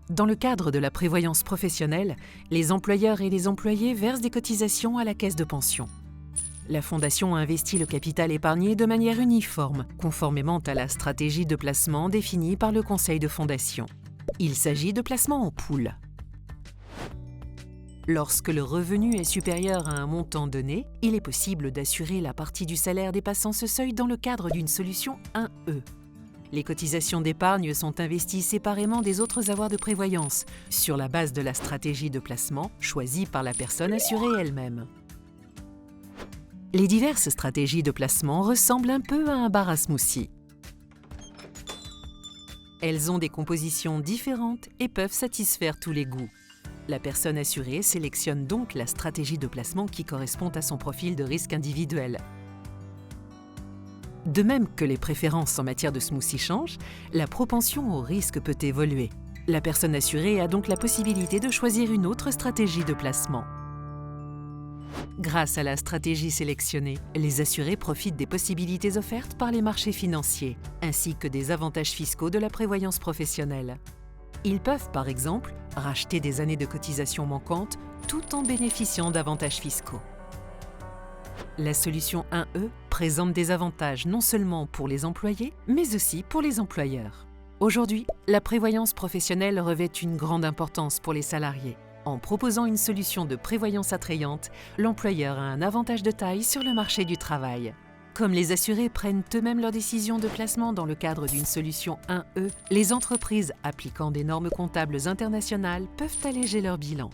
Dans le cadre de la prévoyance professionnelle, les employeurs et les employés versent des cotisations à la caisse de pension. La Fondation investit le capital épargné de manière uniforme, conformément à la stratégie de placement définie par le Conseil de fondation. Il s'agit de placement en pool. Lorsque le revenu est supérieur à un montant donné, il est possible d'assurer la partie du salaire dépassant ce seuil dans le cadre d'une solution 1E. Les cotisations d'épargne sont investies séparément des autres avoirs de prévoyance, sur la base de la stratégie de placement choisie par la personne assurée elle-même. Les diverses stratégies de placement ressemblent un peu à un bar à smoothie. Elles ont des compositions différentes et peuvent satisfaire tous les goûts. La personne assurée sélectionne donc la stratégie de placement qui correspond à son profil de risque individuel. De même que les préférences en matière de smoothie changent, la propension au risque peut évoluer. La personne assurée a donc la possibilité de choisir une autre stratégie de placement. Grâce à la stratégie sélectionnée, les assurés profitent des possibilités offertes par les marchés financiers, ainsi que des avantages fiscaux de la prévoyance professionnelle. Ils peuvent, par exemple, racheter des années de cotisation manquantes tout en bénéficiant d'avantages fiscaux. La solution 1E présente des avantages non seulement pour les employés, mais aussi pour les employeurs. Aujourd'hui, la prévoyance professionnelle revêt une grande importance pour les salariés. En proposant une solution de prévoyance attrayante, l'employeur a un avantage de taille sur le marché du travail. Comme les assurés prennent eux-mêmes leurs décisions de placement dans le cadre d'une solution 1E, les entreprises appliquant des normes comptables internationales peuvent alléger leur bilan.